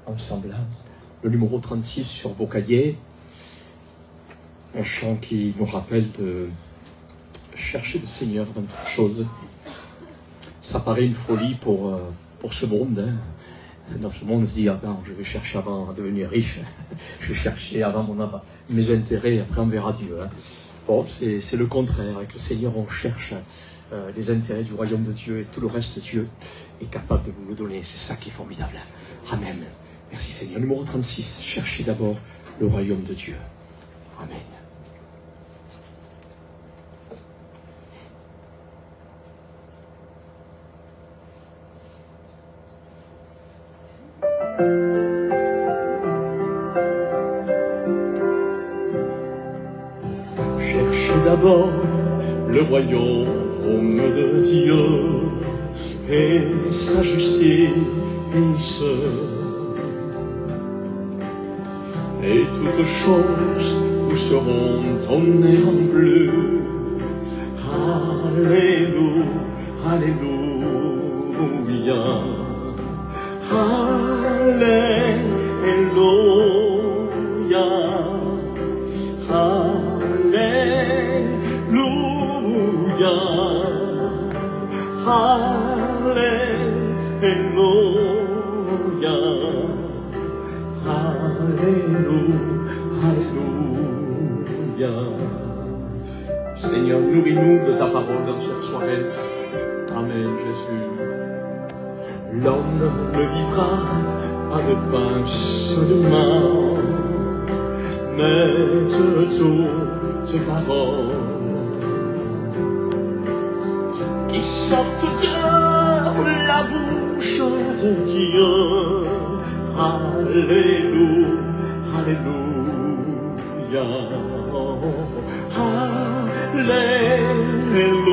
ensemble. Le numéro 36 sur vos cahiers, un chant qui nous rappelle de chercher le Seigneur avant toute chose. Ça paraît une folie pour ce monde. Hein. Dans ce monde, on se dit, ah non, je vais chercher avant de devenir riche, je vais chercher avant mes intérêts, après on verra Dieu. Hein. Bon, c'est le contraire. Avec le Seigneur, on cherche les intérêts du royaume de Dieu et tout le reste, Dieu est capable de nous le donner. C'est ça qui est formidable. Amen. Merci Seigneur. Numéro 36, cherchez d'abord le royaume de Dieu. Amen. Cherchez d'abord le royaume de Dieu et sa justice, et toutes choses vous seront données en plus. Alléluia, Alléluia, Alléluia, Alléluia, Alléluia, Alléluia. Seigneur, nourris-nous de ta parole dans cette soirée. Amen, Jésus. L'homme ne vivra pas de pain seulement, mais de toutes paroles qui sortent de la bouche de Dieu. Alléluia, Alléluia, Alléluia, Alléluia,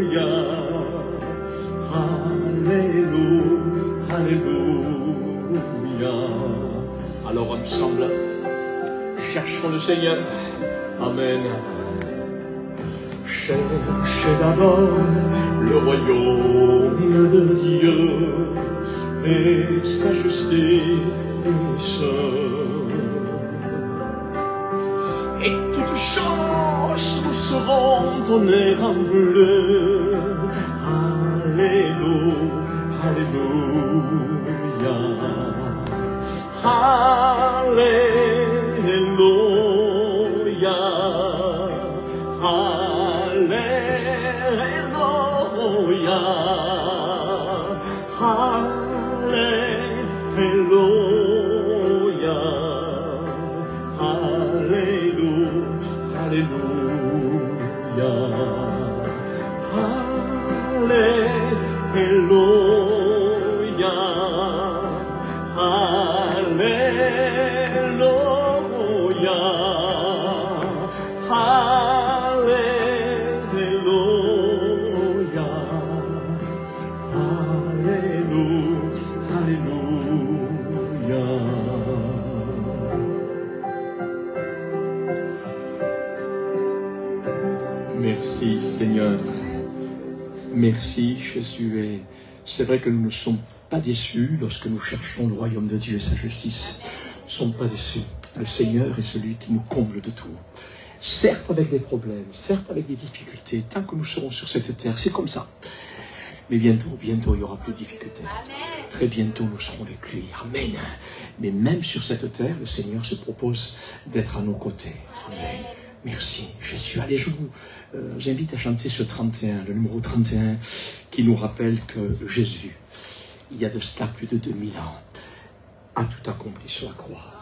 Alléluia, Alléluia. Alors ensemble, cherchons le Seigneur. Amen. Cherchez d'abord le royaume de Dieu et sa justice, et toutes choses vous seront données en bleu. Alléluia, Alléluia, Alléluia, Alléluia, Alléluia, Alléluia, Alléluia, Alléluia, Alléluia, Alléluia, Alléluia. Merci Seigneur. Merci Jésus. Et c'est vrai que nous ne sommes pas déçus lorsque nous cherchons le royaume de Dieu et sa justice. Nous ne sommes pas déçus. Le Seigneur est celui qui nous comble de tout. Certes avec des problèmes, certes avec des difficultés, tant que nous serons sur cette terre, c'est comme ça. Mais bientôt, il n'y aura plus de difficultés. Très bientôt, nous serons avec lui. Amen. Mais même sur cette terre, le Seigneur se propose d'être à nos côtés. Amen. Merci, Jésus. Allez, je vous invite à chanter ce 31, le numéro 31, qui nous rappelle que Jésus, il y a de cela plus de 2000 ans, a tout accompli sur la croix.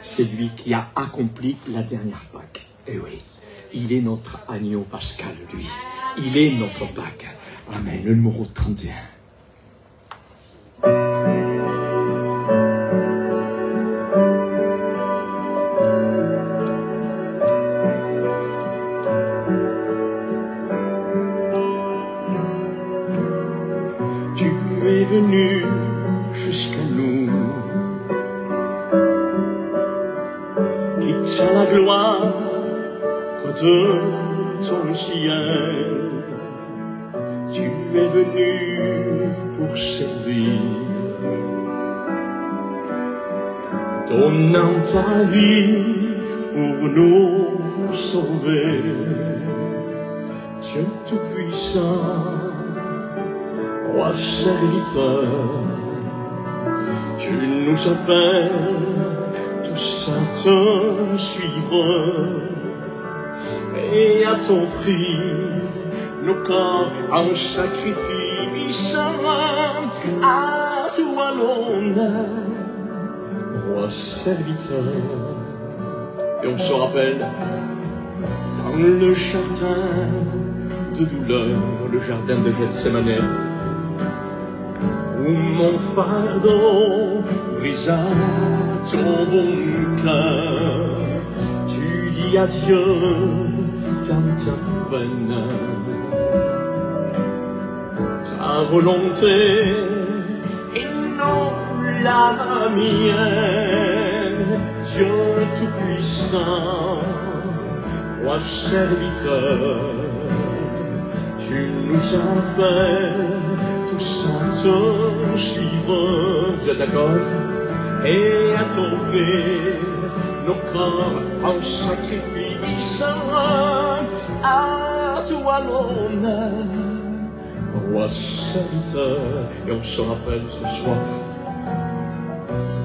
C'est lui qui a accompli la dernière Pâque. Et oui, il est notre agneau pascal, lui. Il est notre Pâque. Amen. Le numéro 31. Tu es venu jusqu'à nous quitte la gloire de ton ciel. Tu es venu pour servir, donnant ta vie pour nous sauver. Dieu tout-puissant, roi serviteur, tu nous appelles tous à te suivre et à t'offrir nos corps en sacrifice. À toi l'honneur, roi serviteur. Et on se rappelle dans le jardin de douleur, le jardin de Gethsémane, où mon fardeau brisa ton bon cœur. Tu dis adieu dans ta peine, ta volonté et non la mienne. Dieu tout-puissant, roi serviteur, tu nous appelles tous à te suivre. Tu es d'accord? Et à t'offrir nos corps en sacrifice. À toi l'honneur, roi serviteur. Et on se rappelle ce soir,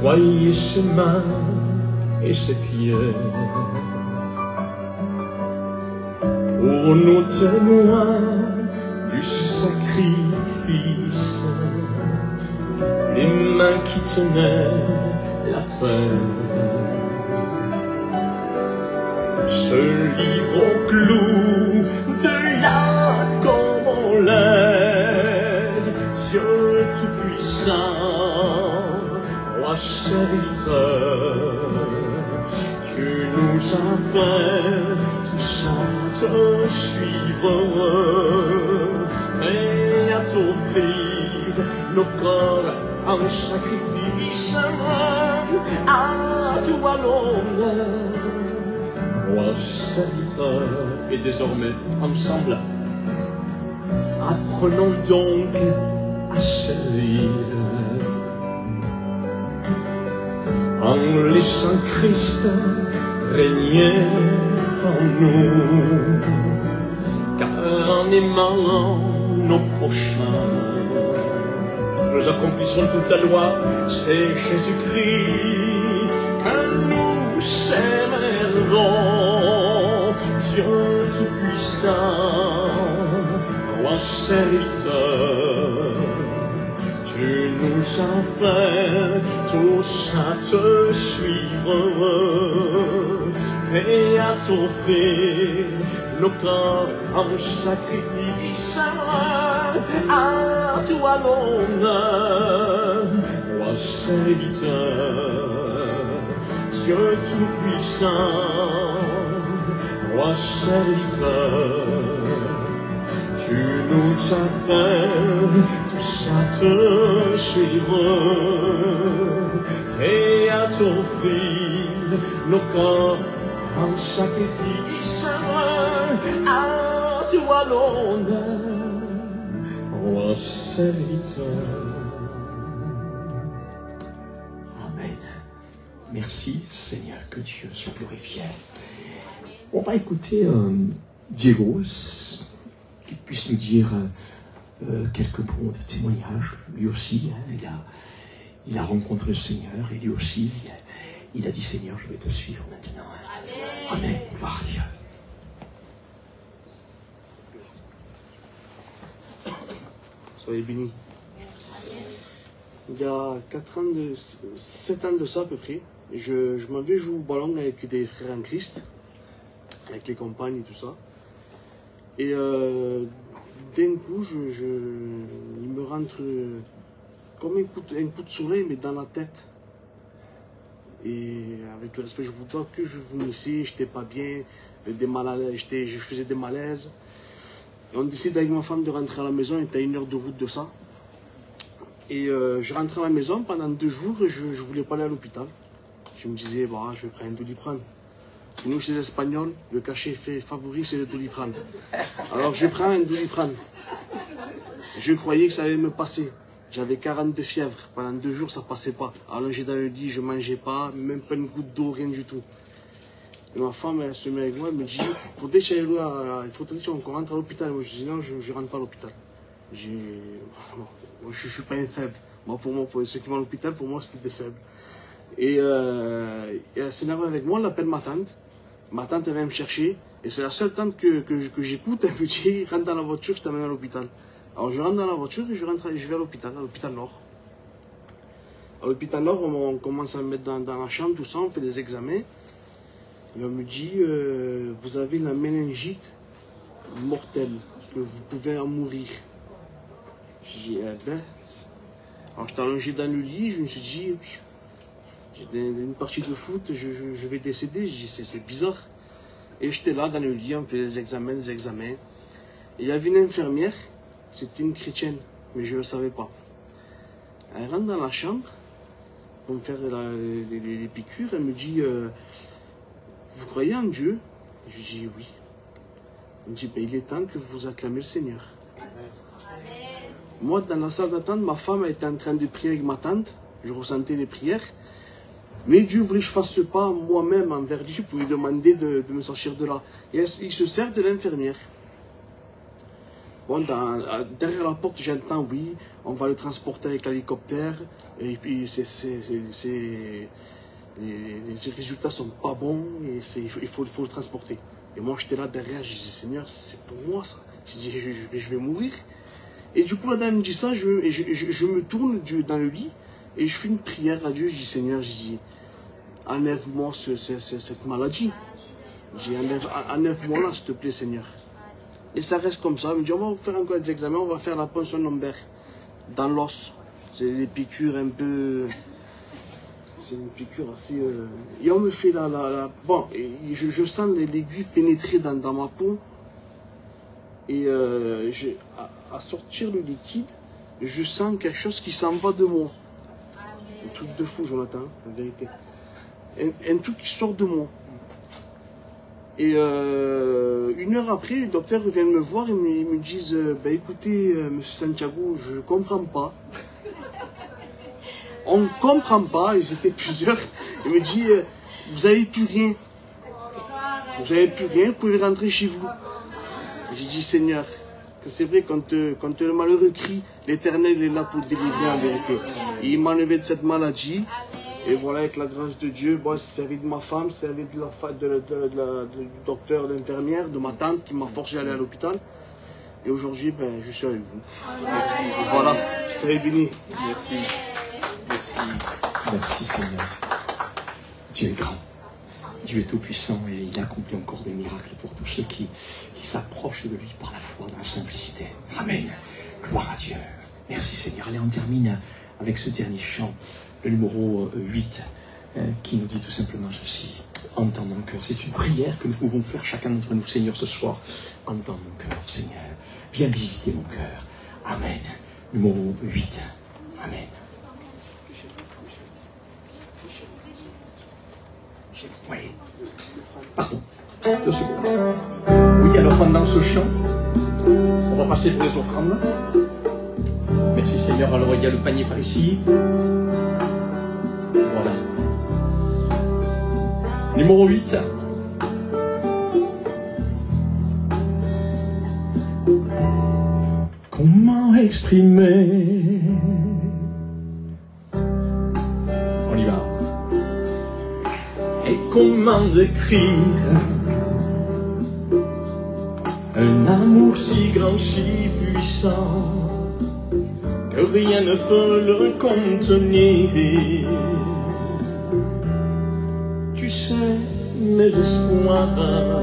voyez ses mains et ses pieds, pour nous témoins du sacrifice, les mains qui tenaient la terre, ce livre au clou de la colère. Dieu tout-puissant, roi serviteur, tu nous appelles tous à te suivre et à t'offrir nos corps en sacrifice. À toi l'honneur, roi serviteur. Et désormais, ensemble, apprenons donc à servir, en laissant Christ régner en nous, car en aimant nos prochains, nous accomplissons toute la loi. C'est Jésus-Christ que nous servirons. Dieu tout-puissant, roi serviteur, tu nous appelles tous à te suivre et à t'offrir nos corps en sacrifice. À toi l'honneur, roi serviteur, Dieu tout-puissant, roi serviteur, tu nous appelles tous à te suivre et à t'offrir nos corps en sacrifice. À toi l'honneur, roi serviteur. Amen. Merci Seigneur, que Dieu soit glorifié. On va écouter Diego, qu'il puisse nous dire quelques mots de témoignage. Lui aussi, hein, il a rencontré le Seigneur et lui aussi, il a dit Seigneur, je vais te suivre maintenant. Hein. Amen. Gloire à Dieu. Soyez bénis. Il y a 7 ans de ça à peu près, je m'avais joué au ballon avec des frères en Christ, avec les compagnes et tout ça. Et d'un coup, il me rentre comme un coup de soleil, mais dans la tête. Et avec le respect, je vous dis que je vomissais, j'étais pas bien, je faisais des malaises. Et on décide avec ma femme de rentrer à la maison, on était à 1 heure de route de ça. Et je rentrais à la maison pendant 2 jours et je voulais pas aller à l'hôpital. je me disais, bah, je vais prendre un Doliprane. Nous, chez les Espagnols, le cachet favori, c'est le Doliprane. Alors, je prends un Doliprane. Je croyais que ça allait me passer. J'avais 42 fièvres. Pendant 2 jours, ça passait pas. Allongé dans le lit, je mangeais pas, même pas une goutte d'eau, rien du tout. Et ma femme, elle se met avec moi, elle me dit, il faudrait qu'on rentre à l'hôpital. Moi, je dis non, je rentre pas à l'hôpital. Je suis pas un faible. Moi, pour ceux qui vont à l'hôpital, pour moi, c'était des faibles. Et elle s'énerve avec moi, elle appelle ma tante. Ma tante, elle vient me chercher. Et c'est la seule tante que j'écoute. Elle me dit, rentre dans la voiture, je t'amène à l'hôpital. Alors je rentre dans la voiture et je vais à l'hôpital Nord. À l'hôpital Nord, on commence à me mettre dans la chambre, tout ça, on fait des examens. Et on me dit, vous avez la méningite mortelle, que vous pouvez en mourir. Je dis, eh ben. Alors j'étais allongé dans le lit, je me suis dit, j'ai une partie de foot, je vais décéder. Je dis, c'est bizarre. Et j'étais là dans le lit, on fait des examens. Et il y avait une infirmière. C'était une chrétienne, mais je ne le savais pas. Elle rentre dans la chambre pour me faire les piqûres. Elle me dit, vous croyez en Dieu? Je lui dis oui. Elle me dit, ben, il est temps que vous acclamez le Seigneur. Moi, dans la salle d'attente, ma femme était en train de prier avec ma tante. Je ressentais les prières. Mais Dieu voulait que je fasse ce pas moi-même envers lui pour lui demander de me sortir de là. Et il se sert de l'infirmière. Bon, derrière la porte, j'entends, oui, on va le transporter avec l'hélicoptère, et puis les résultats sont pas bons, et il faut le transporter. Et moi, j'étais là derrière, je disais, Seigneur, c'est pour moi ça. Je dis, je vais mourir. Et du coup, la dame me dit ça, je me tourne dans le lit, et je fais une prière à Dieu, je dis, Seigneur, je dis, enlève-moi cette maladie. Je dis, enlève-moi là, s'il te plaît, Seigneur. Et ça reste comme ça. Il me dit, on va faire encore des examens, on va faire la ponction lombaire dans l'os. C'est des piqûres un peu... C'est une piqûre assez... Et on me fait Bon, je sens l'aiguille pénétrer dans ma peau. Et à sortir le liquide, je sens quelque chose qui s'en va de moi. Un truc de fou, Jonathan, en vérité. Un truc qui sort de moi. Et 1 heure après, les docteurs viennent me voir et me disent ben écoutez, monsieur Santiago, je ne comprends pas. On ne comprend pas, ils étaient plusieurs. Il me dit vous n'avez plus rien. Vous n'avez plus rien, vous pouvez rentrer chez vous. J'ai dit Seigneur, que c'est vrai, quand le malheureux crie, l'Éternel est là pour délivrer en vérité. Et il m'a enlevé de cette maladie. Et voilà, avec la grâce de Dieu, bon, c'est servi de ma femme, c'est servi du docteur, de l'infirmière, de ma tante qui m'a forcé à aller à l'hôpital. Et aujourd'hui, ben, je suis avec vous. Merci. Voilà, soyez bénis. Merci. Merci. Merci Seigneur. Dieu est grand. Dieu est tout-puissant et il accomplit encore des miracles pour tous ceux qui s'approchent de lui par la foi dans la simplicité. Amen. Gloire à Dieu. Merci Seigneur. Allez, on termine avec ce dernier chant. Le numéro 8, qui nous dit tout simplement ceci. Entends mon cœur. C'est une prière que nous pouvons faire chacun d'entre nous, Seigneur, ce soir. Entends mon cœur, Seigneur. Viens visiter mon cœur. Amen. Numéro 8. Amen. Oui. Pardon. 2 secondes. Oui, alors pendant ce chant, on va passer pour les offrandes. Merci Seigneur. Alors il y a le panier par ici. Voilà. Numéro 8. Comment exprimer? On y va. Et comment décrire un amour si grand, si puissant que rien ne peut le contenir? Tu sais mes espoirs,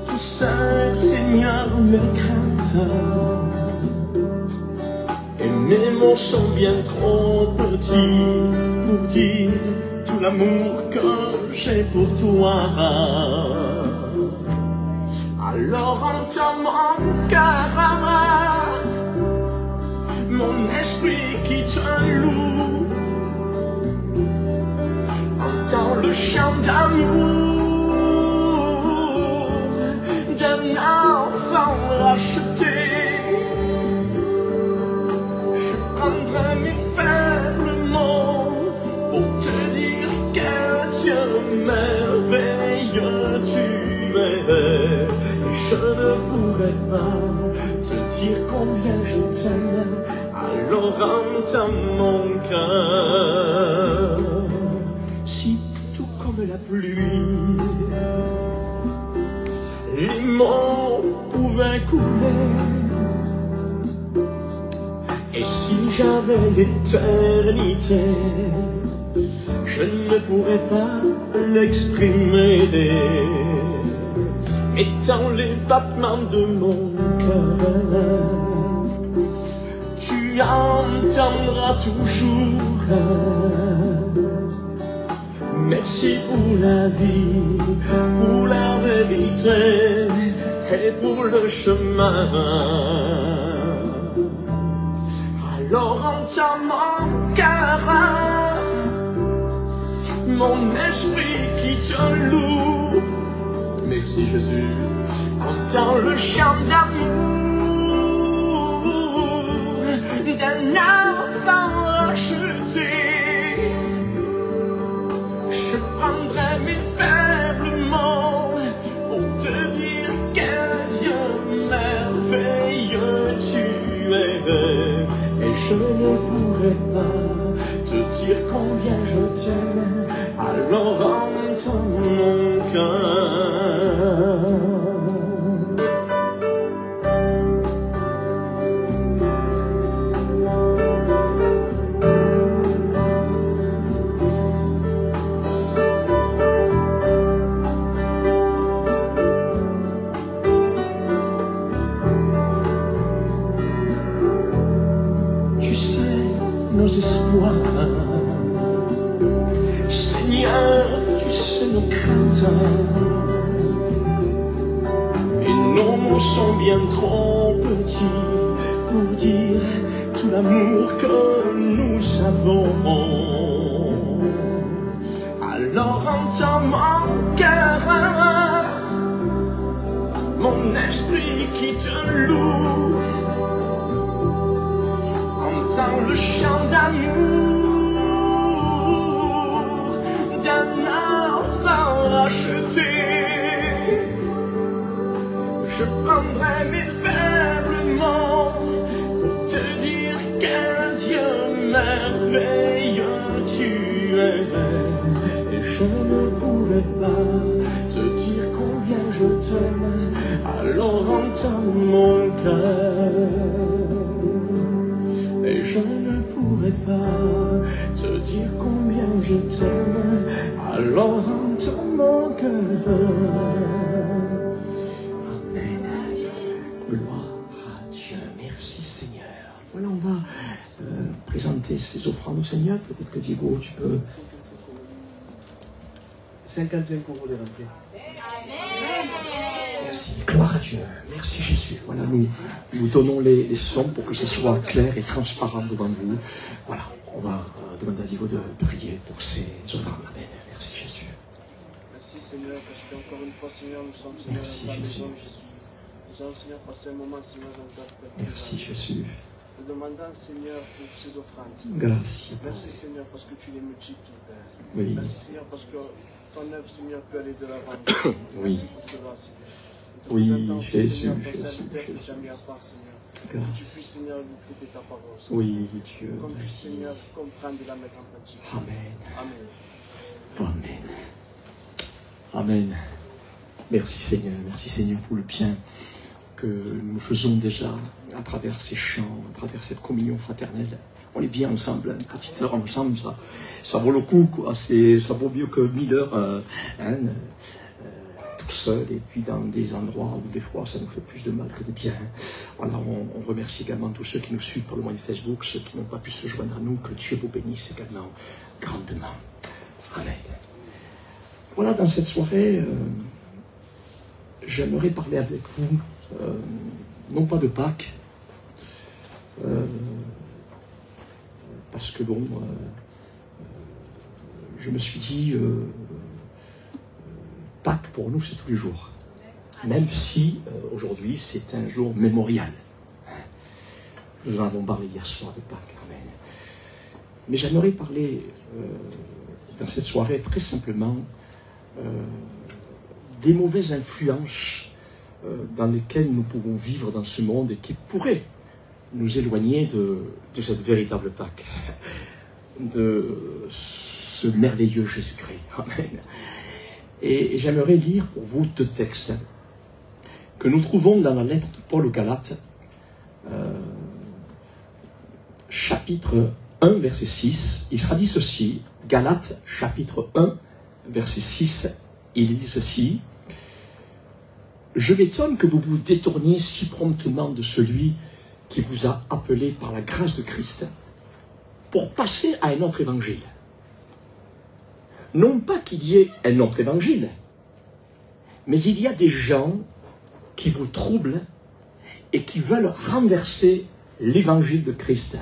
tu sais Seigneur mes craintes, et mes mots sont bien trop petits pour dire tout l'amour que j'ai pour toi. Alors entends mon cœur, mon esprit qui te loue, entends le chant d'amour d'un enfant racheté. Je prendrai mes faibles mots pour te dire quel Dieu merveilleux tu es. Et je ne pourrais pas te dire combien je t'aime, alors entends mon cœur. Si tout comme la pluie, les mots pouvaient couler, et si j'avais l'éternité, je ne pourrais pas l'exprimer. Et dans les battements de mon cœur, tu entendras toujours. Merci pour la vie, pour la vérité et pour le chemin. Alors entends mon cœur, mon esprit qui te loue. Merci Jésus. Entends le chant d'amour d'un enfant racheté. Je prendrai mes faibles mots pour te dire quel Dieu merveilleux tu es. Et je ne pourrai pas te dire combien je t'aime, alors entends mon cœur. Nos espoirs, Seigneur, tu sais nos craintes, et nos mots sont bien trop petits pour dire tout l'amour que nous avons. Alors entends mon cœur, mon esprit qui te loue. Entends le chant d'amour d'un enfant racheté. Je prendrai mes faibles mots pour te dire quel Dieu merveilleux tu es. Et je ne pourrai pas te dire combien je t'aime, alors entends mon cœur. Et je ne pourrai pas te dire combien je t'aime, alors entends mon cœur. Amen. Gloire à Dieu. Merci Seigneur. Voilà, on va présenter ces offrandes au Seigneur. Peut-être que Diego, tu peux... 55 € les remplir. Merci. Gloire à Dieu. Merci Jésus. Voilà, nous donnons les sommes pour que ce soit clair et transparent devant vous. Voilà, on va demander à Diego de prier pour ces offrandes. Amen. Merci Jésus. Merci Seigneur, parce qu'encore une fois Seigneur, nous sommes Seigneur dans ta maison Jésus. Nous allons Seigneur passer un moment Seigneur dans ta présence. Merci Jésus. Nous demandons Seigneur pour ces offrandes. Merci. Merci Seigneur parce que tu les multiplies, Père. Oui. Merci Seigneur parce que ton œuvre Seigneur peut aller de l'avant. Oui. Merci pour cela Seigneur. Oui, Jésus, Seigneur, ton Jésus, serviteur que Jésus. tu as mis à part Seigneur. Que tu Grâce. puisses Seigneur nous prêter ta parole. Seigneur. Oui, Dieu. Comme tu Seigneur comprendre de la mettre en pratique. Amen. Amen. Amen. Amen. Merci Seigneur pour le bien que nous faisons déjà à travers ces chants, à travers cette communion fraternelle. On est bien ensemble, une petite heure ensemble, ça vaut le coup, quoi. Ça vaut mieux que 1000 heures tout seul, et puis dans des endroits où des fois ça nous fait plus de mal que de bien. Voilà, on remercie également tous ceux qui nous suivent par le moyen Facebook, ceux qui n'ont pas pu se joindre à nous, que Dieu vous bénisse également grandement. Amen. Voilà, dans cette soirée, j'aimerais parler avec vous, non pas de Pâques, parce que bon, je me suis dit, Pâques pour nous c'est tous les jours. Même si aujourd'hui c'est un jour mémorial. Nous en avons parlé hier soir de Pâques. Amen. Mais j'aimerais parler dans cette soirée très simplement des mauvaises influences dans lesquelles nous pouvons vivre dans ce monde et qui pourraient nous éloigner de cette véritable Pâques, de ce merveilleux Jésus-Christ. Amen. Et j'aimerais lire pour vous 2 textes que nous trouvons dans la lettre de Paul aux Galates, chapitre 1, verset 6. Il sera dit ceci, Galates, chapitre 1, verset 6, il dit ceci: je m'étonne que vous vous détourniez si promptement de celui qui vous a appelé par la grâce de Christ pour passer à un autre évangile. Non pas qu'il y ait un autre évangile, mais il y a des gens qui vous troublent et qui veulent renverser l'évangile de Christ.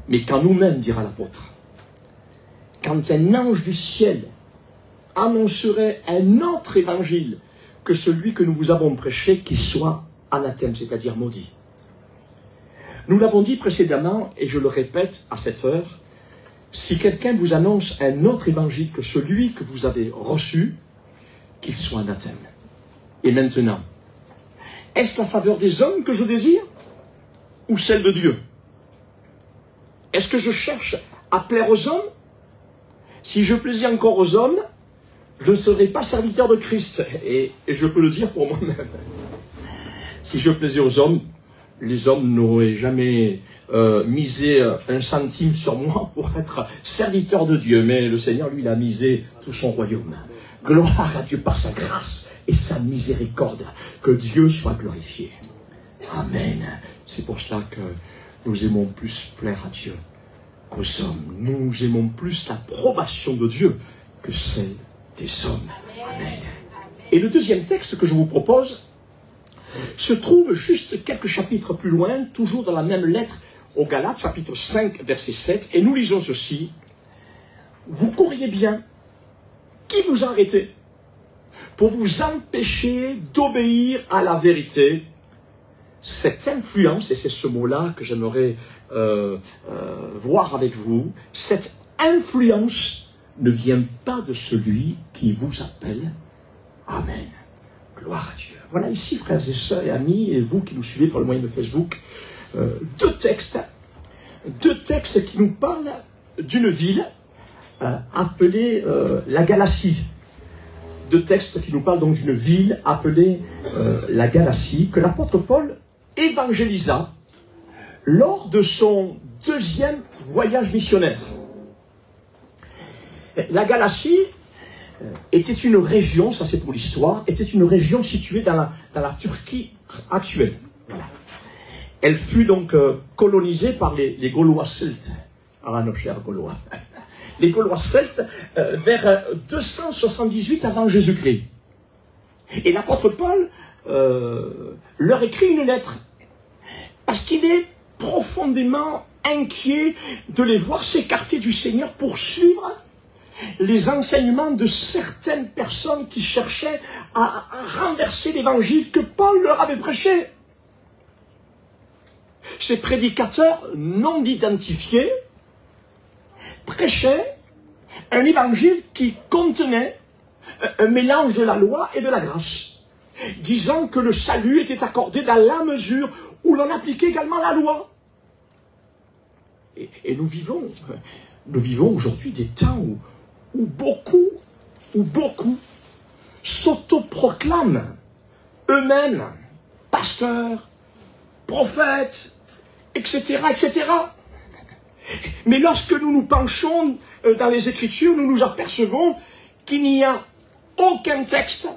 Mais quand nous-mêmes, dira l'apôtre, quand un ange du ciel annoncerait un autre évangile que celui que nous vous avons prêché, qu'il soit anathème, c'est-à-dire maudit. Nous l'avons dit précédemment, et je le répète à cette heure, si quelqu'un vous annonce un autre évangile que celui que vous avez reçu, qu'il soit anathème. Et maintenant, est-ce la faveur des hommes que je désire ou celle de Dieu? Est-ce que je cherche à plaire aux hommes? Si je plaisais encore aux hommes, je ne serais pas serviteur de Christ. Et je peux le dire pour moi-même. Si je plaisais aux hommes, les hommes n'auraient jamais misé un centime sur moi pour être serviteur de Dieu. Mais le Seigneur, lui, il a misé tout son royaume. Gloire à Dieu par sa grâce et sa miséricorde. Que Dieu soit glorifié. Amen. C'est pour cela que nous aimons plus plaire à Dieu qu'aux hommes. Nous aimons plus l'approbation de Dieu que celle des hommes. Amen. Et le deuxième texte que je vous propose se trouve juste quelques chapitres plus loin, toujours dans la même lettre aux Galates, chapitre 5, verset 7, et nous lisons ceci. Vous courriez bien. Qui vous a arrêté pour vous empêcher d'obéir à la vérité? Cette influence, et c'est ce mot-là que j'aimerais voir avec vous, cette influence ne vient pas de celui qui vous appelle. Amen. Gloire à Dieu. Voilà ici, frères et sœurs et amis, et vous qui nous suivez par le moyen de Facebook, 2 textes qui nous parlent d'une ville appelée la Galatie. 2 textes qui nous parlent donc d'une ville appelée la Galatie, que l'apôtre Paul évangélisa lors de son 2e voyage missionnaire. La Galatie était une région, ça c'est pour l'histoire, était une région située dans la Turquie actuelle. Voilà. Elle fut donc colonisée par les Gaulois celtes. Ah, nos chers Gaulois. Les Gaulois celtes vers 278 avant Jésus-Christ. Et l'apôtre Paul leur écrit une lettre parce qu'il est profondément inquiet de les voir s'écarter du Seigneur pour suivre les enseignements de certaines personnes qui cherchaient à renverser l'évangile que Paul leur avait prêché. Ces prédicateurs non identifiés prêchaient un évangile qui contenait un mélange de la loi et de la grâce, disant que le salut était accordé dans la mesure où l'on appliquait également la loi. Et nous vivons aujourd'hui des temps où beaucoup s'autoproclament eux-mêmes pasteurs, prophètes, etc., etc. Mais lorsque nous nous penchons dans les Écritures, nous nous apercevons qu'il n'y a aucun texte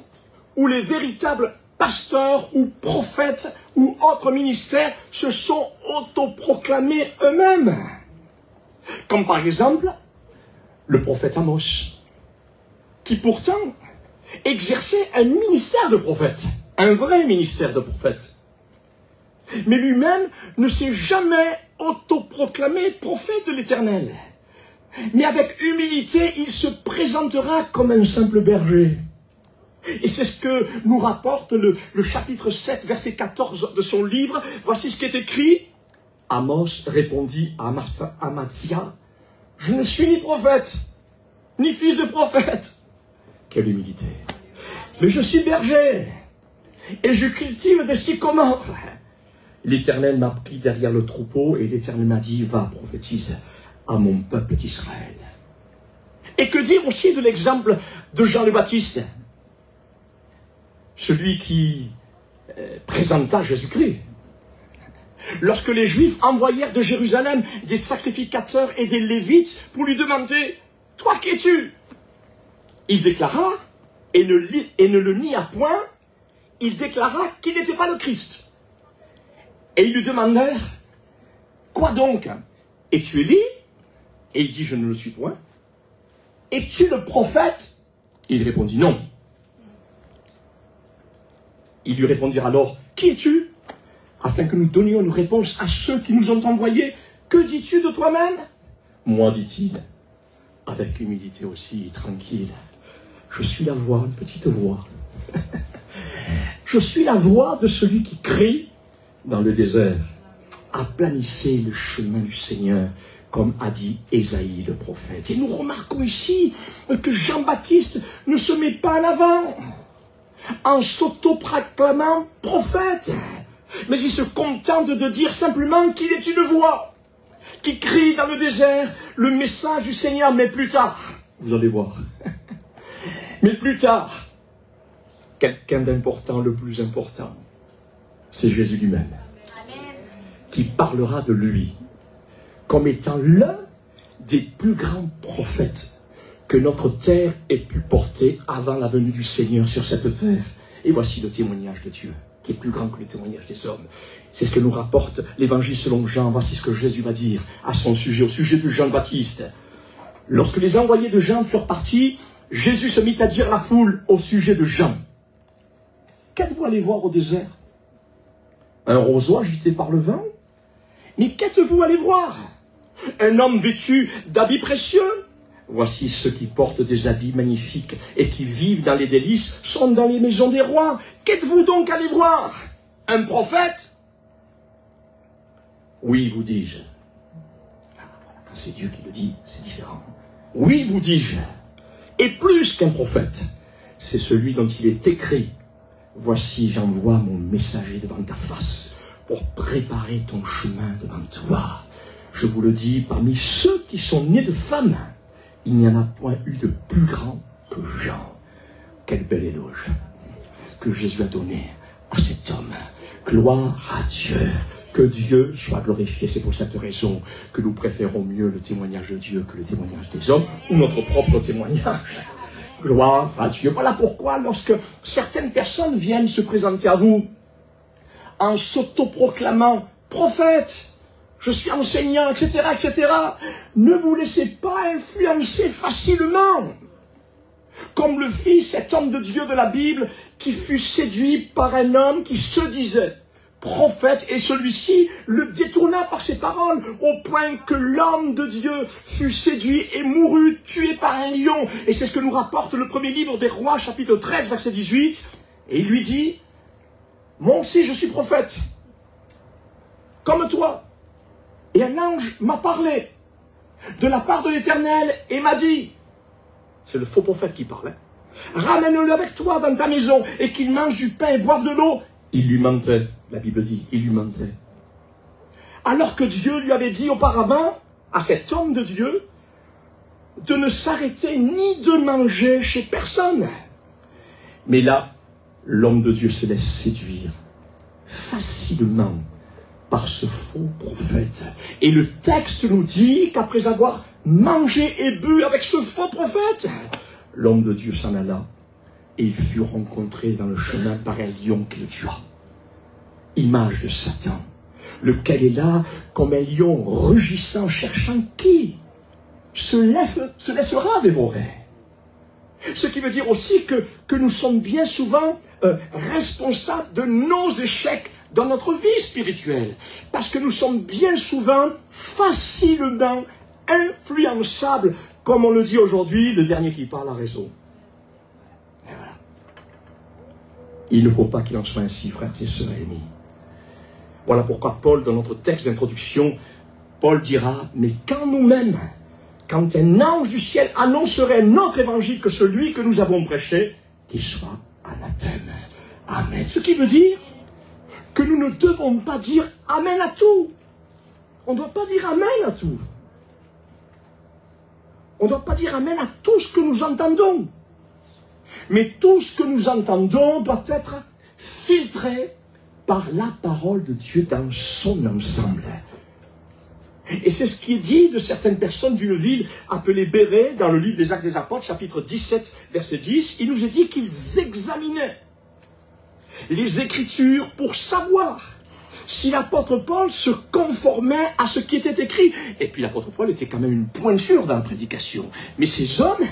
où les véritables pasteurs ou prophètes ou autres ministères se sont autoproclamés eux-mêmes. Comme par exemple le prophète Amos, qui pourtant exerçait un ministère de prophète, un vrai ministère de prophète. Mais lui-même ne s'est jamais autoproclamé prophète de l'Éternel. mais avec humilité, il se présentera comme un simple berger. Et c'est ce que nous rapporte le chapitre 7, verset 14 de son livre. Voici ce qui est écrit. Amos répondit à Amatzia, « Je ne suis ni prophète, ni fils de prophète. » Quelle humilité. « Mais je suis berger, et je cultive des sycomores. » L'Éternel m'a pris derrière le troupeau, et l'Éternel m'a dit, « Va, prophétise à mon peuple d'Israël. » Et que dire aussi de l'exemple de Jean le Baptiste, celui qui présenta Jésus-Christ. Lorsque les Juifs envoyèrent de Jérusalem des sacrificateurs et des Lévites pour lui demander « Toi, qui es-tu » Il déclara, et ne le nia point, il déclara qu'il n'était pas le Christ. Et ils lui demandèrent « Quoi donc? Es-tu Élie » Et il dit « Je ne le suis point. » « Es-tu le prophète » Il répondit « Non. » Ils lui répondirent alors « Qui es-tu » afin que nous donnions une réponse à ceux qui nous ont envoyés. « Que dis-tu de toi-même » Moi, dit-il, avec humilité aussi, tranquille, je suis la voix, une petite voix. Je suis la voix de celui qui crie dans le désert. Aplanissez le chemin du Seigneur, comme a dit Ésaïe le prophète. Et nous remarquons ici que Jean-Baptiste ne se met pas en avant en s'autoproclamant prophète, mais il se contente de dire simplement qu'il est une voix qui crie dans le désert le message du Seigneur. Mais plus tard, vous allez voir, mais plus tard, quelqu'un d'important, le plus important, c'est Jésus lui-même, qui parlera de lui comme étant l'un des plus grands prophètes que notre terre ait pu porter avant la venue du Seigneur sur cette terre. Et voici le témoignage de Dieu, qui est plus grand que le témoignage des hommes. C'est ce que nous rapporte l'Évangile selon Jean. Voici ce que Jésus va dire à son sujet, au sujet de Jean-Baptiste. Lorsque les envoyés de Jean furent partis, Jésus se mit à dire à la foule au sujet de Jean. Qu'êtes-vous allé voir au désert? Un roseau agité par le vent? Mais qu'êtes-vous allé voir? Un homme vêtu d'habits précieux? Voici ceux qui portent des habits magnifiques et qui vivent dans les délices sont dans les maisons des rois. Qu'êtes-vous donc allé voir? Un prophète? Oui, vous dis-je. Quand c'est Dieu qui le dit, c'est différent. Oui, vous dis-je. Et plus qu'un prophète, c'est celui dont il est écrit. Voici, j'envoie mon messager devant ta face pour préparer ton chemin devant toi. Je vous le dis, parmi ceux qui sont nés de femmes, il n'y en a point eu de plus grand que Jean. Quel bel éloge que Jésus a donné à cet homme. Gloire à Dieu. Que Dieu soit glorifié. C'est pour cette raison que nous préférons mieux le témoignage de Dieu que le témoignage des hommes ou notre propre témoignage. Gloire à Dieu. Voilà pourquoi lorsque certaines personnes viennent se présenter à vous en s'autoproclamant prophète, je suis enseignant, etc., etc., ne vous laissez pas influencer facilement. Comme le fit cet homme de Dieu de la Bible qui fut séduit par un homme qui se disait prophète, et celui-ci le détourna par ses paroles, au point que l'homme de Dieu fut séduit et mourut, tué par un lion. Et c'est ce que nous rapporte le premier livre des Rois, chapitre 13, verset 18. Et il lui dit, moi aussi je suis prophète, comme toi. Et un ange m'a parlé de la part de l'Éternel et m'a dit, c'est le faux prophète qui parlait, ramène-le avec toi dans ta maison et qu'il mange du pain et boive de l'eau. Il lui mentait, la Bible dit, il lui mentait. Alors que Dieu lui avait dit auparavant, à cet homme de Dieu, de ne s'arrêter ni de manger chez personne. Mais là, l'homme de Dieu se laisse séduire facilement par ce faux prophète. Et le texte nous dit qu'après avoir mangé et bu avec ce faux prophète, l'homme de Dieu s'en alla et il fut rencontré dans le chemin par un lion qui le tua. Image de Satan, lequel est là comme un lion rugissant, cherchant qui se laissera dévorer. Ce qui veut dire aussi que nous sommes bien souvent responsables de nos échecs dans notre vie spirituelle. Parce que nous sommes bien souvent facilement influençable, comme on le dit aujourd'hui, le dernier qui parle a raison. Et voilà. Il ne faut pas qu'il en soit ainsi, frères et sœurs amis. Voilà pourquoi Paul, dans notre texte d'introduction, Paul dira, mais quand nous-mêmes, quand un ange du ciel annoncerait notre évangile que celui que nous avons prêché, qu'il soit anathème. Amen. Ce qui veut dire que nous ne devons pas dire Amen à tout. On ne doit pas dire Amen à tout. On ne doit pas dire Amen à tout ce que nous entendons. Mais tout ce que nous entendons doit être filtré par la parole de Dieu dans son ensemble. Et c'est ce qui est dit de certaines personnes d'une ville appelée Bérée, dans le livre des Actes des Apôtres, chapitre 17, verset 10. Il nous est dit qu'ils examinaient les Écritures pour savoir si l'apôtre Paul se conformait à ce qui était écrit. Et puis l'apôtre Paul était quand même une pointure dans la prédication. Mais ces hommes,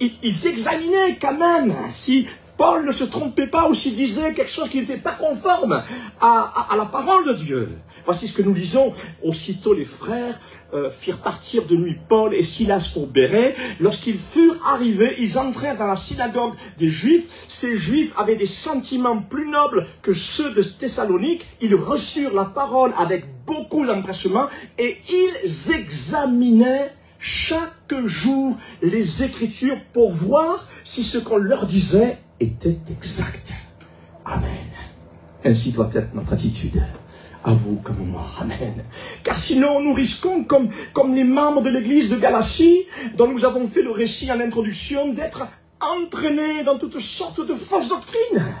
ils examinaient quand même si Paul ne se trompait pas ou s'il disait quelque chose qui n'était pas conforme à la parole de Dieu. Voici ce que nous lisons. Aussitôt les frères firent partir de nuit Paul et Silas pour Bérée. Lorsqu'ils furent arrivés, ils entrèrent dans la synagogue des Juifs. Ces Juifs avaient des sentiments plus nobles que ceux de Thessalonique. Ils reçurent la parole avec beaucoup d'empressement et ils examinaient chaque jour les Écritures pour voir si ce qu'on leur disait était exact. Amen. Ainsi doit être notre attitude. À vous comme moi. Amen. Car sinon, nous risquons, comme les membres de l'église de Galatie, dont nous avons fait le récit en introduction, d'être entraînés dans toutes sortes de fausses doctrines.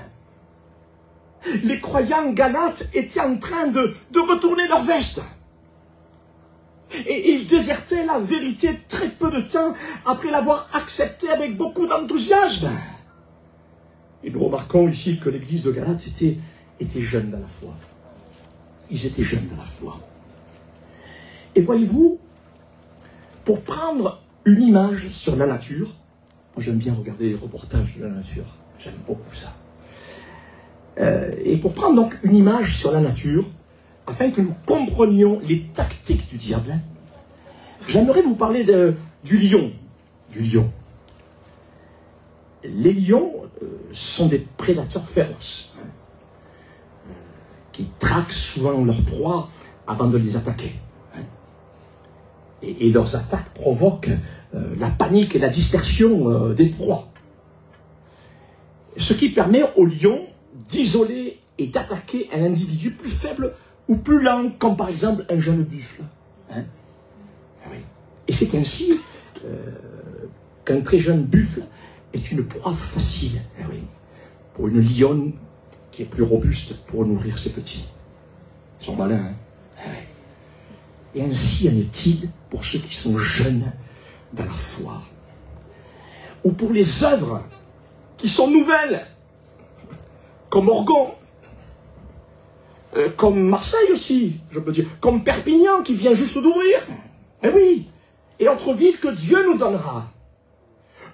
Les croyants galates étaient en train de retourner leur veste. Et ils désertaient la vérité très peu de temps après l'avoir acceptée avec beaucoup d'enthousiasme. Et nous remarquons ici que l'église de Galate était jeune dans la foi. Ils étaient jeunes dans la foi. Et voyez-vous, pour prendre une image sur la nature, moi j'aime bien regarder les reportages de la nature, j'aime beaucoup ça. Et pour prendre donc une image sur la nature, afin que nous comprenions les tactiques du diable, j'aimerais vous parler du lion. Du lion. Les lions sont des prédateurs féroces, qui traquent souvent leurs proies avant de les attaquer. Et leurs attaques provoquent la panique et la dispersion des proies. Ce qui permet aux lions d'isoler et d'attaquer un individu plus faible ou plus lent, comme par exemple un jeune buffle. Et c'est ainsi qu'un très jeune buffle est une proie facile pour une lionne qui est plus robuste pour nourrir ses petits. Ils sont malins, hein? Et ainsi en est-il pour ceux qui sont jeunes dans la foi. Ou pour les œuvres qui sont nouvelles, comme Orgon, comme Marseille aussi, je peux dire, comme Perpignan qui vient juste d'ouvrir. Eh oui, et autre ville que Dieu nous donnera.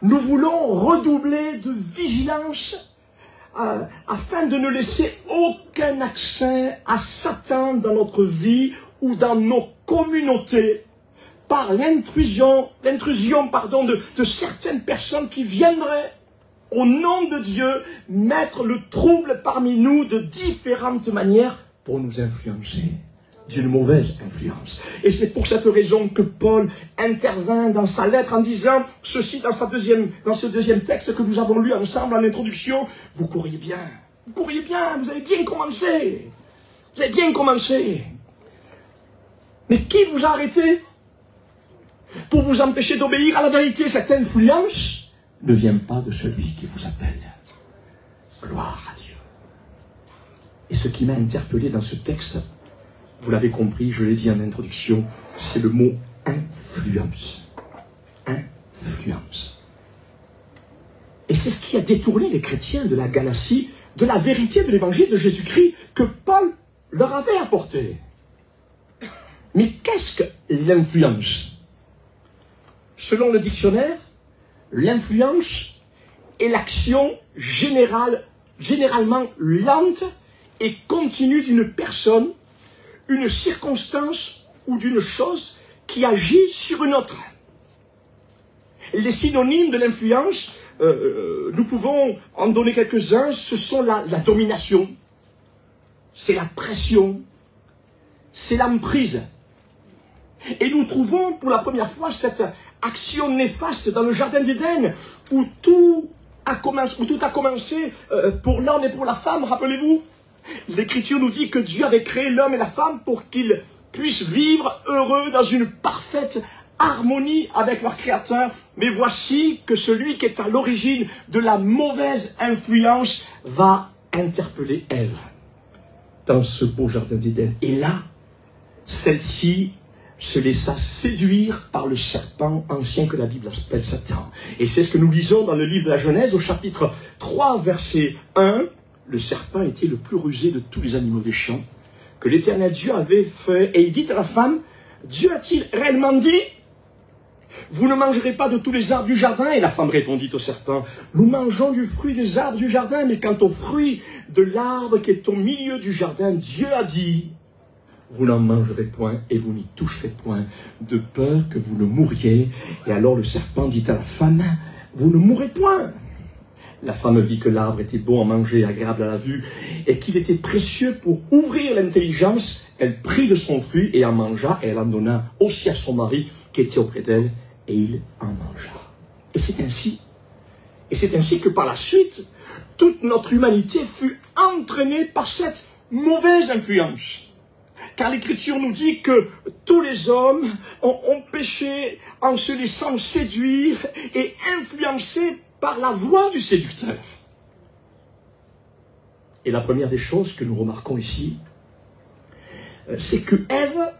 Nous voulons redoubler de vigilance afin de ne laisser aucun accès à Satan dans notre vie ou dans nos communautés par l'intrusion de certaines personnes qui viendraient au nom de Dieu mettre le trouble parmi nous de différentes manières pour nous influencer d'une mauvaise influence. Et c'est pour cette raison que Paul intervint dans sa lettre en disant ceci dans ce deuxième texte que nous avons lu ensemble en introduction. Vous courriez bien, vous avez bien commencé. Vous avez bien commencé. Mais qui vous a arrêté pour vous empêcher d'obéir à la vérité? Cette influence ne vient pas de celui qui vous appelle. Gloire à Dieu. Et ce qui m'a interpellé dans ce texte, vous l'avez compris, je l'ai dit en introduction, c'est le mot influence. Influence. Et c'est ce qui a détourné les chrétiens de la Galatie de la vérité de l'évangile de Jésus-Christ que Paul leur avait apporté. Mais qu'est-ce que l'influence? Selon le dictionnaire, l'influence est l'action généralement lente et continue d'une personne, une circonstance ou d'une chose qui agit sur une autre. Les synonymes de l'influence, nous pouvons en donner quelques-uns. Ce sont la domination, c'est la pression, c'est l'emprise. Et nous trouvons pour la première fois cette action néfaste dans le jardin d'Éden, où tout a commencé pour l'homme et pour la femme, rappelez-vous. L'Écriture nous dit que Dieu avait créé l'homme et la femme pour qu'ils puissent vivre heureux dans une parfaite harmonie avec leur Créateur. Mais voici que celui qui est à l'origine de la mauvaise influence va interpeller Ève dans ce beau jardin d'Éden. Et là, celle-ci se laissa séduire par le serpent ancien que la Bible appelle Satan. Et c'est ce que nous lisons dans le livre de la Genèse au chapitre 3, verset 1. Le serpent était le plus rusé de tous les animaux des champs que l'Éternel Dieu avait fait. Et il dit à la femme, Dieu a-t-il réellement dit, vous ne mangerez pas de tous les arbres du jardin? Et la femme répondit au serpent, nous mangeons du fruit des arbres du jardin, mais quant au fruit de l'arbre qui est au milieu du jardin, Dieu a dit, vous n'en mangerez point et vous n'y toucherez point, de peur que vous ne mouriez. Et alors le serpent dit à la femme, vous ne mourrez point. La femme vit que l'arbre était bon à manger, agréable à la vue, et qu'il était précieux pour ouvrir l'intelligence. Elle prit de son fruit et en mangea, et elle en donna aussi à son mari qui était auprès d'elle, et il en mangea. Et c'est ainsi que par la suite, toute notre humanité fut entraînée par cette mauvaise influence. Car l'Écriture nous dit que tous les hommes ont péché en se laissant séduire et influencer par la voix du séducteur. Et la première des choses que nous remarquons ici, c'est que Ève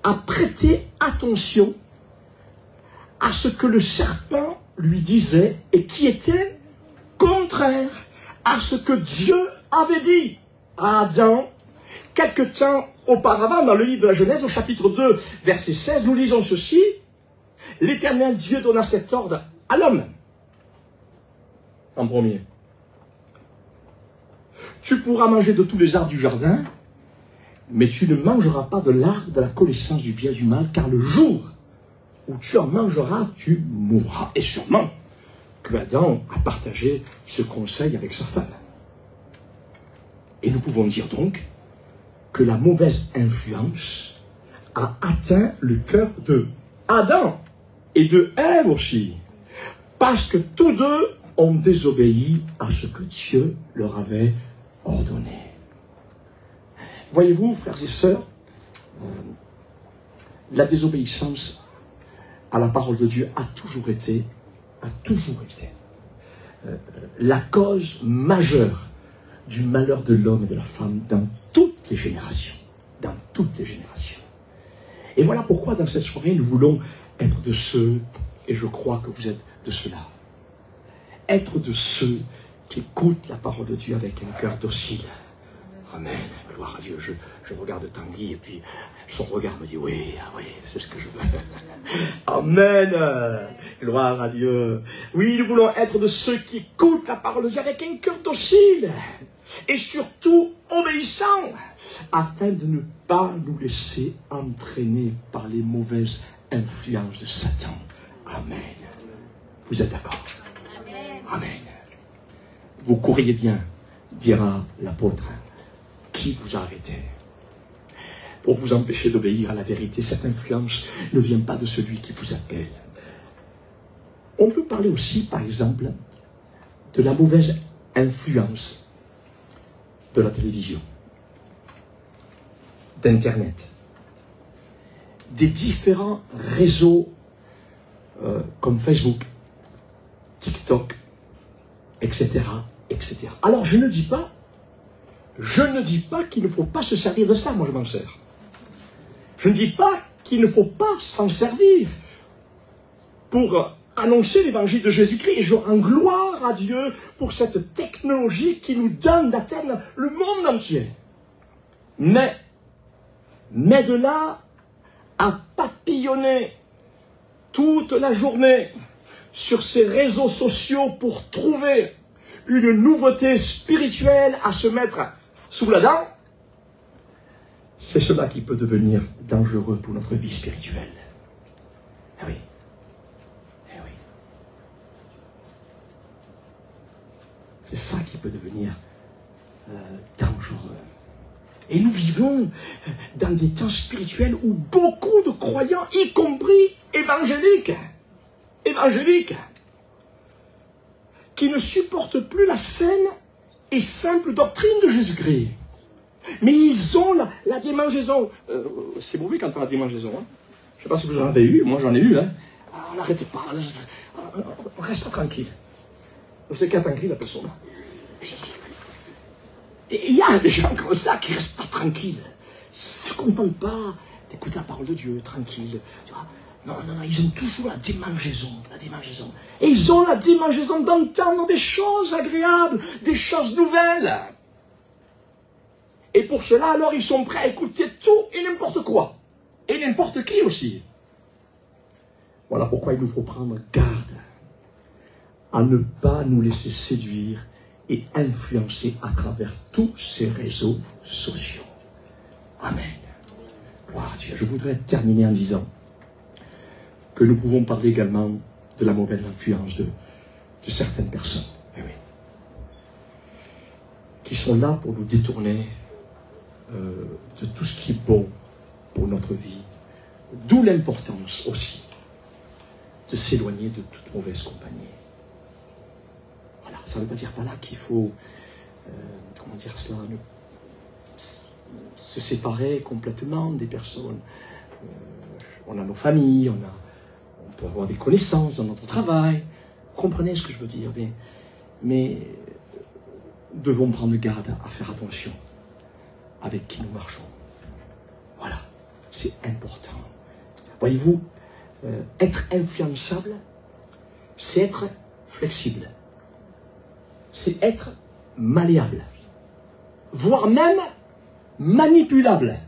a prêté attention à ce que le serpent lui disait et qui était contraire à ce que Dieu avait dit à Adam. Quelque temps auparavant, dans le livre de la Genèse, au chapitre 2, verset 16, nous lisons ceci. L'Éternel Dieu donna cet ordre à l'homme. En premier. Tu pourras manger de tous les arbres du jardin, mais tu ne mangeras pas de l'arbre de la connaissance du bien et du mal, car le jour où tu en mangeras, tu mourras. Et sûrement que Adam a partagé ce conseil avec sa femme. Et nous pouvons dire donc que la mauvaise influence a atteint le cœur de Adam et de Ève aussi. Parce que tous deux ont désobéi à ce que Dieu leur avait ordonné. Voyez-vous, frères et sœurs, la désobéissance à la parole de Dieu a toujours été la cause majeure du malheur de l'homme et de la femme dans toutes les générations. Dans toutes les générations. Et voilà pourquoi dans cette soirée, nous voulons être de ceux, et je crois que vous êtes de ceux-là, être de ceux qui écoutent la parole de Dieu avec un cœur docile. Amen. Gloire à Dieu. Je regarde Tanguy et puis son regard me dit oui, c'est ce que je veux. Amen. Gloire à Dieu. Oui, nous voulons être de ceux qui écoutent la parole de Dieu avec un cœur docile et surtout obéissant, afin de ne pas nous laisser entraîner par les mauvaises influences de Satan. Amen. Vous êtes d'accord? Amen. Vous courriez bien, dira l'apôtre, qui vous a arrêté pour vous empêcher d'obéir à la vérité. Cette influence ne vient pas de celui qui vous appelle. On peut parler aussi, par exemple, de la mauvaise influence de la télévision, d'Internet, des différents réseaux comme Facebook, TikTok, etc., etc. Alors, je ne dis pas qu'il ne faut pas se servir de ça. Moi, je m'en sers. Je ne dis pas qu'il ne faut pas s'en servir pour annoncer l'évangile de Jésus-Christ. Et je rends gloire à Dieu pour cette technologie qui nous donne d'atteindre le monde entier. Mais de là à papillonner toute la journée sur ces réseaux sociaux pour trouver une nouveauté spirituelle à se mettre sous la dent, C'est cela qui peut devenir dangereux pour notre vie spirituelle. Ah oui. Eh oui. C'est ça qui peut devenir dangereux. Et nous vivons dans des temps spirituels où beaucoup de croyants, y compris évangéliques, qui ne supportent plus la saine et simple doctrine de Jésus-Christ. Mais ils ont la démangeaison. C'est mauvais quand on a la démangeaison. Hein. Je ne sais pas si vous en avez eu, moi j'en ai eu. Hein. On n'arrête pas, on reste pas tranquille. Vous savez qu'à tranquille la personne. Et il y a des gens comme ça qui ne restent pas tranquilles. Ils ne se contentent pas d'écouter la parole de Dieu, tranquille. Tu vois. Non, ils ont toujours la démangeaison. Et ils ont la démangeaison d'entendre des choses agréables, des choses nouvelles. Et pour cela, alors, ils sont prêts à écouter tout et n'importe quoi. Et n'importe qui aussi. Voilà pourquoi il nous faut prendre garde à ne pas nous laisser séduire et influencer à travers tous ces réseaux sociaux. Amen. Gloire à Dieu. Je voudrais terminer en disant que nous pouvons parler également de la mauvaise influence de certaines personnes. Oui. Qui sont là pour nous détourner de tout ce qui est bon pour notre vie. D'où l'importance aussi de s'éloigner de toute mauvaise compagnie. Voilà, ça ne veut pas dire par là qu'il faut, comment dire cela, se séparer complètement des personnes. On a nos familles, on peut avoir des connaissances dans notre travail. Vous comprenez ce que je veux dire, mais nous devons prendre garde à faire attention avec qui nous marchons. Voilà, c'est important. Voyez-vous, être influençable, c'est être flexible. C'est être malléable. Voire même manipulable.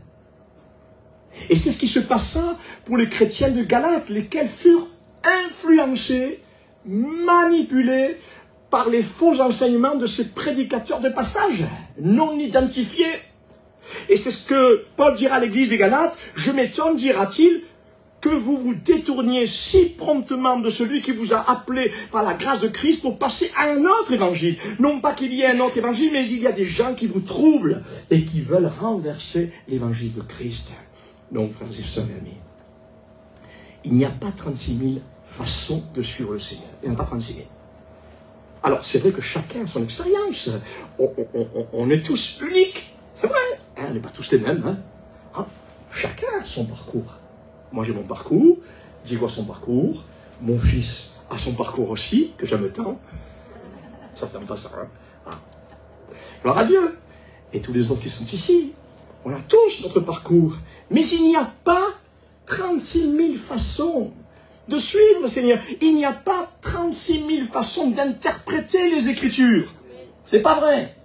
Et c'est ce qui se passa pour les chrétiens de Galate, lesquels furent influencés, manipulés par les faux enseignements de ces prédicateurs de passage, non identifiés. Et c'est ce que Paul dira à l'église des Galates. Je m'étonne, dira-t-il, que vous vous détourniez si promptement de celui qui vous a appelé par la grâce de Christ pour passer à un autre évangile. Non pas qu'il y ait un autre évangile, mais il y a des gens qui vous troublent et qui veulent renverser l'évangile de Christ. Donc, frères et sœurs et amis, il n'y a pas 36 000 façons de suivre le Seigneur. Il n'y en a pas 36 000. Alors, c'est vrai que chacun a son expérience. On est tous uniques. C'est vrai. On n'est pas tous les mêmes. Chacun a son parcours. Moi, j'ai mon parcours. Diego a son parcours. Mon fils a son parcours aussi, que j'aime tant. Ça me passe ça. Gloire à Dieu. Et tous les autres qui sont ici, on a tous notre parcours. Mais il n'y a pas 36 000 façons de suivre le Seigneur. Il n'y a pas 36 000 façons d'interpréter les Écritures. C'est pas vrai.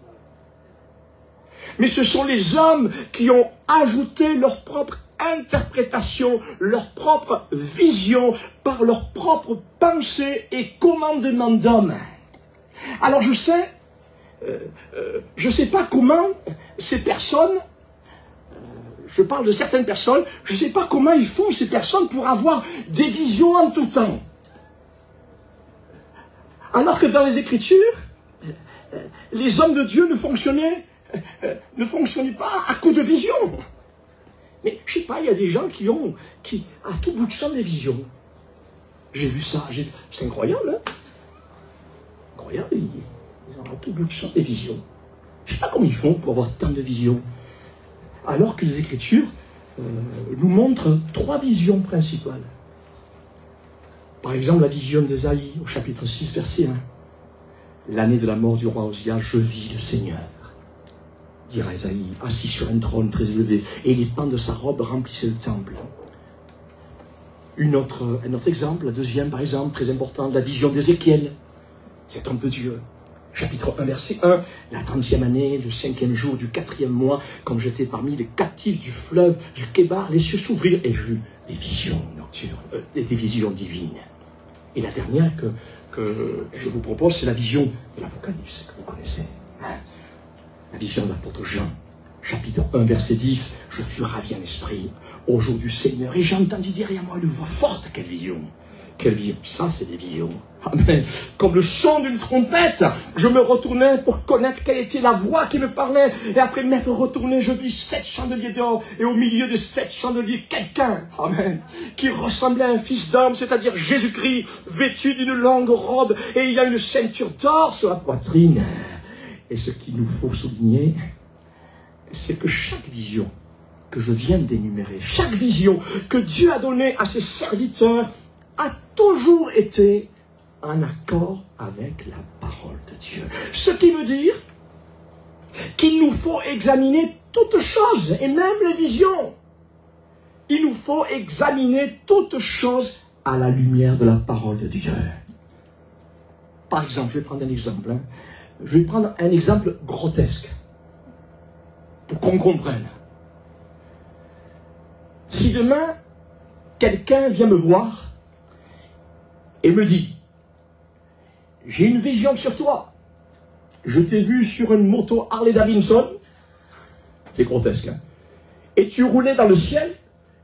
Mais ce sont les hommes qui ont ajouté leur propre interprétation, leur propre vision, par leur propre pensée et commandement d'homme. Alors je sais pas comment ces personnes, je parle de certaines personnes, je ne sais pas comment ils font ces personnes pour avoir des visions en tout temps. Alors que dans les Écritures, les hommes de Dieu ne fonctionnaient pas à coup de vision. Mais je ne sais pas, il y a des gens qui à tout bout de champ, des visions. J'ai vu ça, c'est incroyable, hein? Incroyable, ils ont à tout bout de champ des visions. Je ne sais pas comment ils font pour avoir tant de visions. Alors que les Écritures nous montrent 3 visions principales. Par exemple, la vision d'Ésaïe, au chapitre 6, verset 1. L'année de la mort du roi Osia, je vis le Seigneur, dira Ésaïe, assis sur un trône très élevé, et les pans de sa robe remplissaient le temple. Un autre exemple, la deuxième par exemple, très important, la vision d'Ézéchiel, cet homme de Dieu. Chapitre 1, verset 1, la 30e année, le 5e jour du 4e mois, comme j'étais parmi les captifs du fleuve, du Kébar, les cieux s'ouvrirent et j'eus des visions nocturnes, des visions divines. Et la dernière que je vous propose, c'est la vision de l'Apocalypse, que vous connaissez. La vision de l'apôtre Jean. chapitre 1, verset 10, je fus ravi en esprit au jour du Seigneur, et j'ai entendu derrière moi une voix forte. Quelle vision! Quelle vision! Ça, c'est des visions. Amen. Comme le son d'une trompette, je me retournais pour connaître quelle était la voix qui me parlait. Et après m'être retourné, je vis 7 chandeliers d'or. Et au milieu de 7 chandeliers, quelqu'un, amen, qui ressemblait à un fils d'homme, c'est-à-dire Jésus-Christ, vêtu d'une longue robe. Et il y a une ceinture d'or sur la poitrine. Et ce qu'il nous faut souligner, c'est que chaque vision que je viens d'énumérer, chaque vision que Dieu a donnée à ses serviteurs a toujours été en accord avec la parole de Dieu. Ce qui veut dire qu'il nous faut examiner toutes choses, et même les visions. Il nous faut examiner toutes choses à la lumière de la parole de Dieu. Par exemple, je vais prendre un exemple. Je vais prendre un exemple grotesque, pour qu'on comprenne. Si demain, quelqu'un vient me voir et me dit, j'ai une vision sur toi, je t'ai vu sur une moto Harley Davidson, c'est grotesque, hein, et tu roulais dans le ciel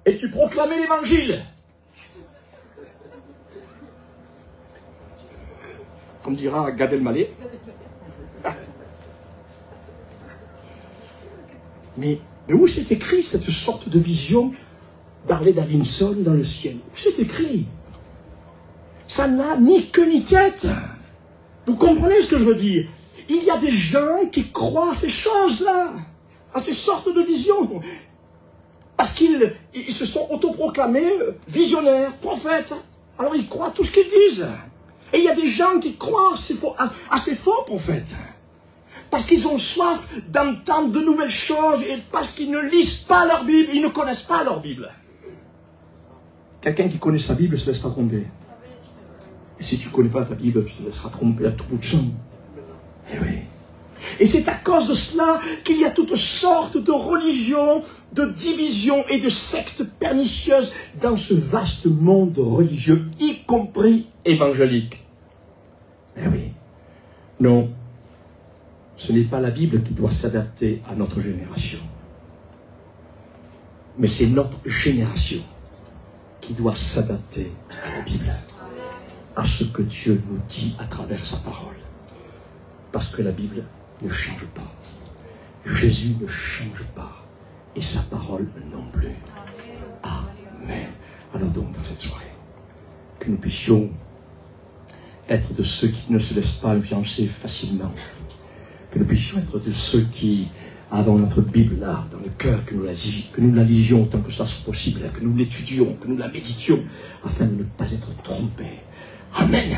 et tu proclamais l'évangile. Comme dira Gad Elmaleh. Mais où c'est écrit cette sorte de vision d'Harley Davidson dans le ciel? Où c'est écrit? Ça n'a ni queue ni tête. Vous comprenez ce que je veux dire? Il y a des gens qui croient à ces choses-là, à ces sortes de visions, parce qu'ils se sont autoproclamés visionnaires, prophètes. Alors ils croient tout ce qu'ils disent. Et il y a des gens qui croient à ces faux prophètes, parce qu'ils ont soif d'entendre de nouvelles choses, et parce qu'ils ne lisent pas leur Bible, ils ne connaissent pas leur Bible. Quelqu'un qui connaît sa Bible ne se laisse pas tromper. Et si tu ne connais pas ta Bible, tu te laisseras tromper à tout bout de champ. Eh oui. Et c'est à cause de cela qu'il y a toutes sortes de religions, de divisions et de sectes pernicieuses dans ce vaste monde religieux, y compris évangélique. Eh oui. Non. Ce n'est pas la Bible qui doit s'adapter à notre génération. Mais c'est notre génération qui doit s'adapter à la Bible, à ce que Dieu nous dit à travers sa parole. Parce que la Bible ne change pas. Jésus ne change pas. Et sa parole non plus. Amen. Alors donc, dans cette soirée, que nous puissions être de ceux qui ne se laissent pas influencer facilement. Que nous puissions être de ceux qui avons notre Bible là, dans le cœur, que nous la lisions autant que ça soit possible, que nous l'étudions, que nous la méditions, afin de ne pas être trompés. Amen.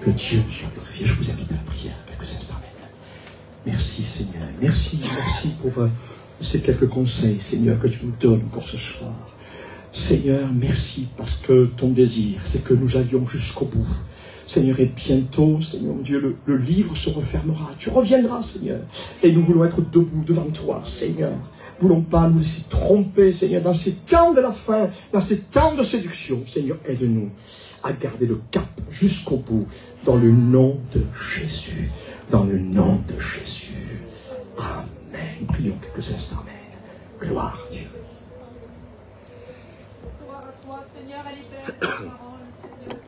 Que Dieu nous soit glorifié. Je vous invite à la prière quelques instants. Merci Seigneur. Merci pour ces quelques conseils, Seigneur, que tu nous donnes encore ce soir. Seigneur, merci parce que ton désir, c'est que nous allions jusqu'au bout. Seigneur, et bientôt, Seigneur mon Dieu, le livre se refermera. Tu reviendras, Seigneur. Et nous voulons être debout devant toi, Seigneur. Nous ne voulons pas nous laisser tromper, Seigneur, dans ces temps de la fin, dans ces temps de séduction. Seigneur, aide-nous à garder le cap jusqu'au bout, dans le nom de Jésus. Dans le nom de Jésus. Amen. Prions quelques instants. Amen. Gloire à Dieu. Gloire à toi, Seigneur, à l'hiver, ta parole, Seigneur.